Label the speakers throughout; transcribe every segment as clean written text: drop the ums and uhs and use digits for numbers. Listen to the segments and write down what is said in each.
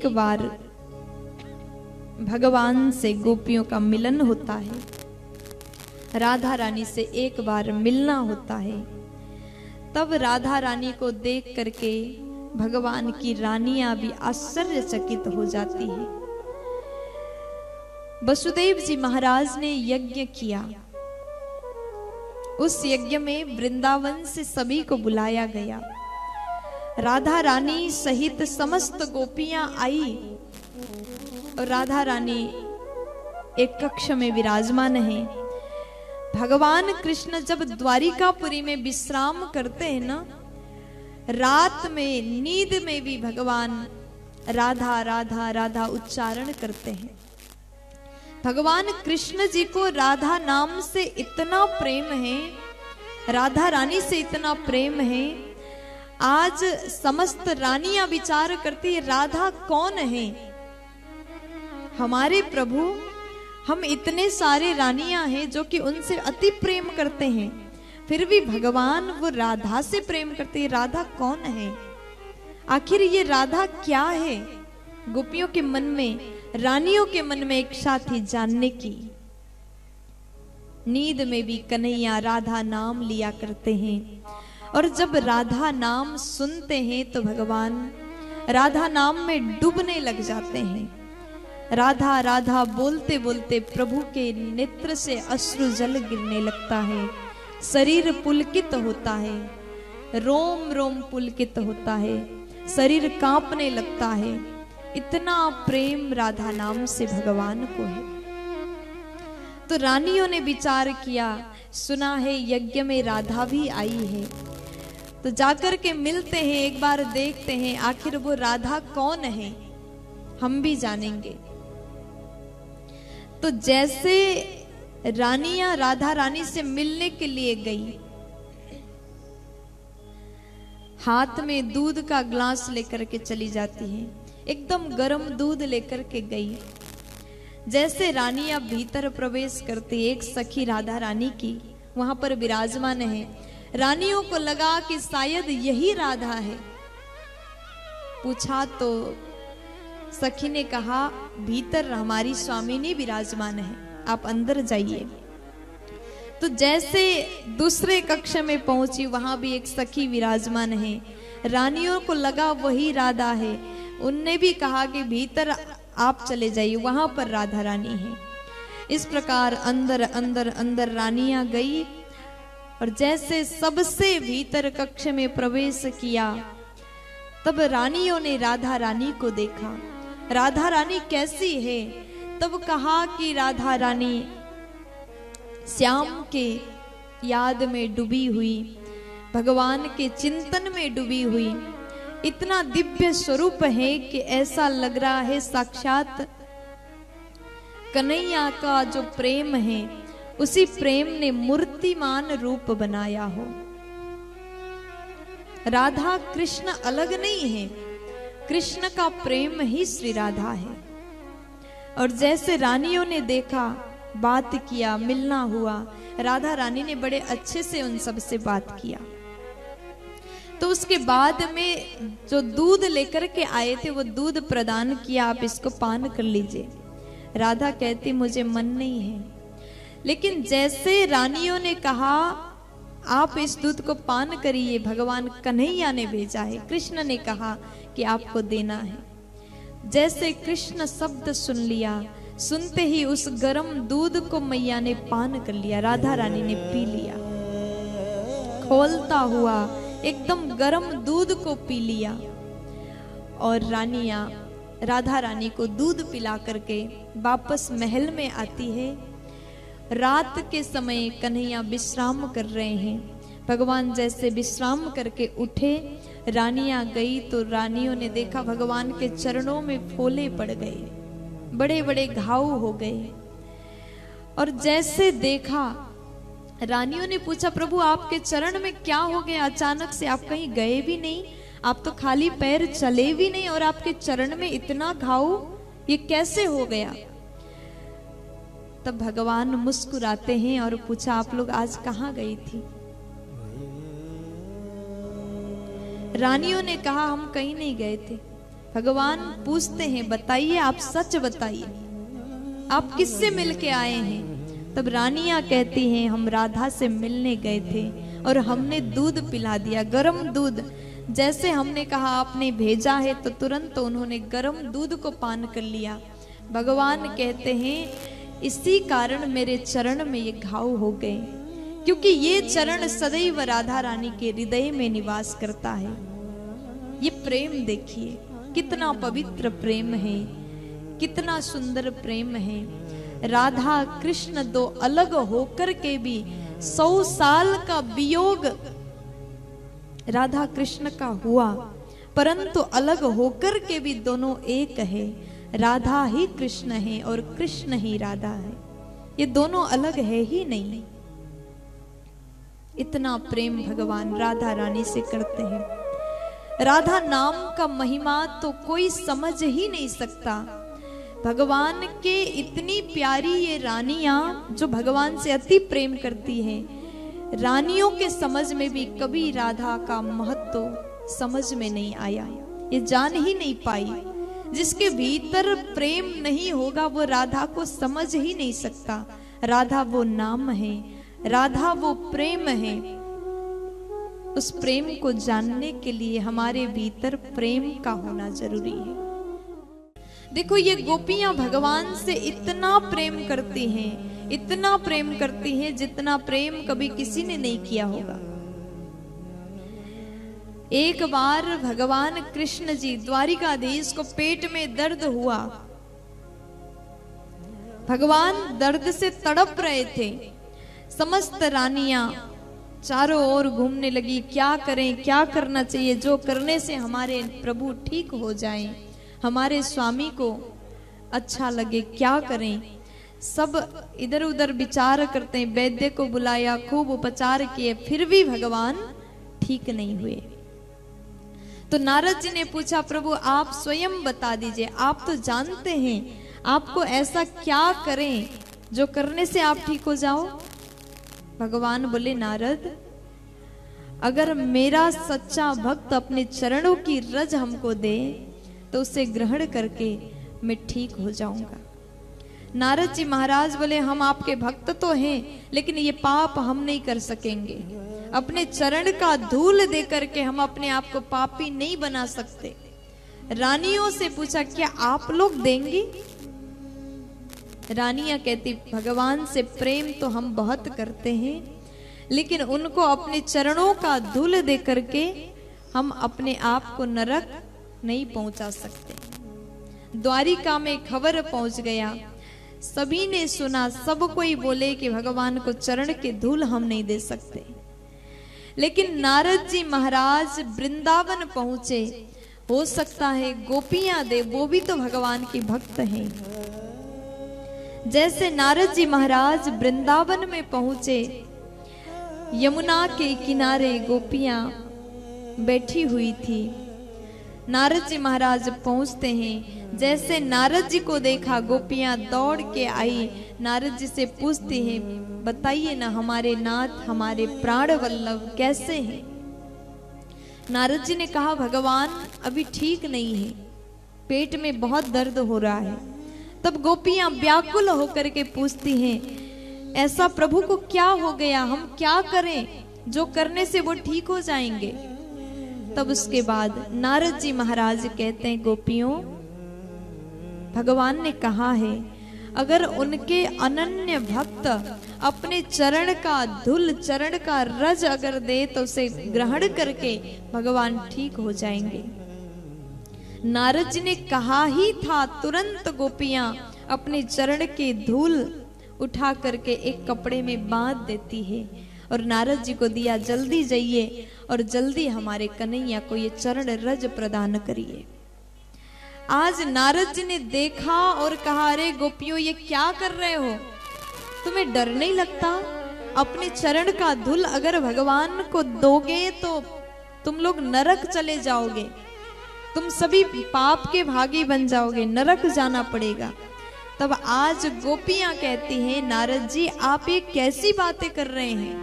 Speaker 1: एक बार भगवान से गोपियों का मिलन होता है, राधा रानी से एक बार मिलना होता है। तब राधा रानी को देख करके भगवान की रानियां भी आश्चर्यचकित हो जाती है। वसुदेव जी महाराज ने यज्ञ किया। उस यज्ञ में वृंदावन से सभी को बुलाया गया। राधा रानी सहित समस्त गोपियां आई और राधा रानी एक कक्ष में विराजमान है। भगवान कृष्ण जब द्वारिकापुरी में विश्राम करते हैं ना, रात में नींद में भी भगवान राधा राधा राधा उच्चारण करते हैं। भगवान कृष्ण जी को राधा नाम से इतना प्रेम है, राधा रानी से इतना प्रेम है। आज समस्त रानियां विचार करती है राधा कौन है। हमारे प्रभु, हम इतने सारे रानियां हैं जो कि उनसे अति प्रेम करते हैं, फिर भी भगवान वो राधा से प्रेम करते हैं। राधा कौन है? आखिर ये राधा क्या है? गोपियों के मन में, रानियों के मन में इच्छा थी जानने की। नींद में भी कन्हैया राधा नाम लिया करते हैं, और जब राधा नाम सुनते हैं तो भगवान राधा नाम में डूबने लग जाते हैं। राधा राधा बोलते बोलते प्रभु के नेत्र से अश्रु जल गिरने लगता है, शरीर पुलकित होता है, रोम रोम पुलकित होता है, शरीर कांपने लगता है। इतना प्रेम राधा नाम से भगवान को है। तो रानियों ने विचार किया, सुना है यज्ञ में राधा भी आई है, तो जाकर के मिलते हैं, एक बार देखते हैं आखिर वो राधा कौन है, हम भी जानेंगे। तो जैसे रानियां राधा रानी से मिलने के लिए गई, हाथ में दूध का ग्लास लेकर के चली जाती हैं, एकदम गर्म दूध लेकर के गई। जैसे रानियां भीतर प्रवेश करती, एक सखी राधा रानी की वहां पर विराजमान है। रानियों को लगा कि शायद यही राधा है। पूछा तो सखी ने कहा, भीतर हमारी स्वामिनी विराजमान है, आप अंदर जाइए। तो जैसे दूसरे कक्ष में पहुंची, वहां भी एक सखी विराजमान है। रानियों को लगा वही राधा है, उनने भी कहा कि भीतर आप चले जाइए, वहां पर राधा रानी है। इस प्रकार अंदर अंदर अंदर रानियां गई, और जैसे सबसे भीतर कक्ष में प्रवेश किया, तब रानियों ने राधा रानी को देखा। राधा रानी कैसी है? तब कहा कि राधा रानी श्याम के याद में डूबी हुई, भगवान के चिंतन में डूबी हुई। इतना दिव्य स्वरूप है कि ऐसा लग रहा है साक्षात कन्हैया का जो प्रेम है, उसी प्रेम ने मूर्तिमान रूप बनाया हो। राधा कृष्ण अलग नहीं है, कृष्ण का प्रेम ही श्री राधा है। और जैसे रानियों ने देखा, बात किया, मिलना हुआ, राधा रानी ने बड़े अच्छे से उन सब से बात किया। तो उसके बाद में जो दूध लेकर के आए थे वो दूध प्रदान किया, आप इसको पान कर लीजिए। राधा कहती मुझे मन नहीं है, लेकिन जैसे रानियों ने कहा आप इस दूध को पान करिए, भगवान कन्हैया ने भेजा है, कृष्ण ने कहा कि आपको देना है। जैसे कृष्ण शब्द सुन लिया, सुनते ही उस गर्म दूध को मैया ने पान कर लिया, राधा रानी ने पी लिया। खोलता हुआ एकदम गर्म दूध को पी लिया, और रानियां राधा रानी को दूध पिला करके वापस महल में आती है। रात के समय कन्हैया विश्राम कर रहे हैं। भगवान जैसे विश्राम करके उठे, रानियां गई तो रानियों ने देखा भगवान के चरणों में फोले पड़ गए, बड़े बड़े घाव हो गए। और जैसे देखा, रानियों ने पूछा प्रभु आपके चरण में क्या हो गया? अचानक से आप कहीं गए भी नहीं, आप तो खाली पैर चले भी नहीं, और आपके चरण में इतना घाव, ये कैसे हो गया? तब भगवान मुस्कुराते हैं और पूछा आप लोग आज कहाँ गई थी? रानियों ने कहा हम कहीं नहीं गए थे। भगवान पूछते हैं बताइए, आप सच बताइए, आप किससे मिलके आए हैं? तब रानियां कहती हैं हम राधा से मिलने गए थे और हमने दूध पिला दिया, गरम दूध। जैसे हमने कहा आपने भेजा है तो तुरंत उन्होंने गरम दूध को पान कर लिया। भगवान कहते हैं इसी कारण मेरे चरण में ये घाव हो गए, क्योंकि ये चरण सदैव राधा रानी के हृदय में निवास करता है। ये प्रेम देखिए, कितना पवित्र प्रेम है, कितना सुंदर प्रेम है। राधा कृष्ण दो अलग होकर के भी 100 साल का वियोग राधा कृष्ण का हुआ, परंतु अलग होकर के भी दोनों एक है। राधा ही कृष्ण है और कृष्ण ही राधा है, ये दोनों अलग है ही नहीं। इतना प्रेम भगवान राधा रानी से करते हैं। राधा नाम का महिमा तो कोई समझ ही नहीं सकता। भगवान के इतनी प्यारी ये रानियां जो भगवान से अति प्रेम करती हैं, रानियों के समझ में भी कभी राधा का महत्व समझ में नहीं आया, ये जान ही नहीं पाई। जिसके भीतर प्रेम नहीं होगा वो राधा को समझ ही नहीं सकता। राधा वो नाम है, राधा वो प्रेम है। उस प्रेम को जानने के लिए हमारे भीतर प्रेम का होना जरूरी है। देखो ये गोपियां भगवान से इतना प्रेम करती हैं, इतना प्रेम करती हैं जितना प्रेम कभी किसी ने नहीं किया होगा। एक बार भगवान कृष्ण जी द्वारिकाधीश को पेट में दर्द हुआ, भगवान दर्द से तड़प रहे थे। समस्त रानियां चारों ओर घूमने लगी, क्या करें, क्या करना चाहिए, जो करने से हमारे प्रभु ठीक हो जाएं, हमारे स्वामी को अच्छा लगे, क्या करें। सब इधर उधर विचार करते हैं। वैद्य को बुलाया, खूब उपचार किए, फिर भी भगवान ठीक नहीं हुए। तो नारद जी ने पूछा प्रभु आप स्वयं बता दीजिए, आप तो जानते हैं, आपको ऐसा क्या करें जो करने से आप ठीक हो जाओ। भगवान बोले नारद, अगर मेरा सच्चा भक्त अपने चरणों की रज हमको दे तो उसे ग्रहण करके मैं ठीक हो जाऊंगा। नारद जी महाराज बोले हम आपके भक्त तो हैं, लेकिन ये पाप हम नहीं कर सकेंगे। अपने चरण का धूल दे करके हम अपने आप को पापी नहीं बना सकते। रानियों से पूछा क्या आप लोग देंगी? रानियां कहती भगवान से प्रेम तो हम बहुत करते हैं, लेकिन उनको अपने चरणों का धूल दे करके हम अपने आप को नरक नहीं पहुंचा सकते। द्वारिका में खबर पहुंच गया, सभी ने सुना, सब कोई बोले कि भगवान को चरण के धूल हम नहीं दे सकते। लेकिन नारद जी महाराज वृंदावन पहुंचे, हो सकता है गोपियां दे, वो भी तो भगवान की भक्त हैं। जैसे नारद जी महाराज वृंदावन में पहुंचे, यमुना के किनारे गोपियां बैठी हुई थी। नारद जी महाराज पहुंचते हैं, जैसे नारद जी को देखा गोपियां दौड़ के आई, नारद जी से पूछती हैं बताइए ना हमारे नाथ, हमारे प्राण वल्लभ कैसे हैं? नारद जी ने कहा भगवान अभी ठीक नहीं है, पेट में बहुत दर्द हो रहा है। तब गोपियां व्याकुल होकर के पूछती हैं ऐसा प्रभु को क्या हो गया, हम क्या करें जो करने से वो ठीक हो जाएंगे? तब उसके बाद नारद जी महाराज कहते हैं गोपियों, भगवान ने कहा है अगर उनके अनन्य भक्त अपने चरण का धूल, चरण का रज अगर दे तो उसे ग्रहण करके भगवान ठीक हो जाएंगे। नारद जी ने कहा ही था, तुरंत गोपियां अपने चरण के धूल उठा करके एक कपड़े में बांध देती है और नारद जी को दिया, जल्दी जाइए और जल्दी हमारे कन्हैया को ये चरण रज प्रदान करिए। आज नारद जी ने देखा और कहा अरे गोपियों ये क्या कर रहे हो, तुम्हें डर नहीं लगता? अपने चरण का धूल अगर भगवान को दोगे तो तुम लोग नरक चले जाओगे, तुम सभी पाप के भागी बन जाओगे, नरक जाना पड़ेगा। तब आज गोपियां कहती हैं नारद जी आप ये कैसी बातें कर रहे हैं?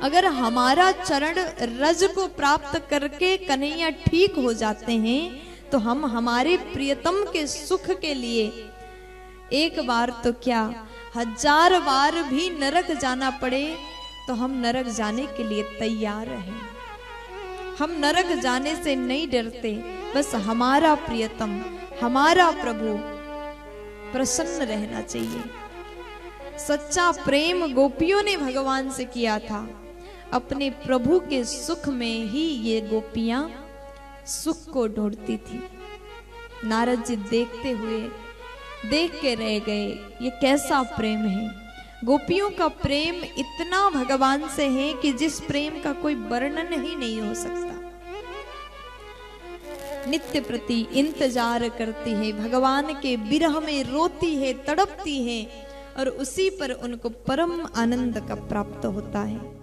Speaker 1: अगर हमारा चरण रज को प्राप्त करके कन्हैया ठीक हो जाते हैं तो हम हमारे प्रियतम के सुख के लिए एक बार तो क्या 1000 बार भी नरक जाना पड़े तो हम नरक जाने के लिए तैयार हैं। हम नरक जाने से नहीं डरते, बस हमारा प्रियतम, हमारा प्रभु प्रसन्न रहना चाहिए। सच्चा प्रेम गोपियों ने भगवान से किया था। अपने प्रभु के सुख में ही ये गोपियां सुख को ढूंढती थी। नारद जी देखते हुए देख के रह गए, ये कैसा प्रेम है। गोपियों का प्रेम इतना भगवान से है कि जिस प्रेम का कोई वर्णन ही नहीं हो सकता। नित्य प्रति इंतजार करती है, भगवान के विरह में रोती है, तड़पती है, और उसी पर उनको परम आनंद का प्राप्त होता है।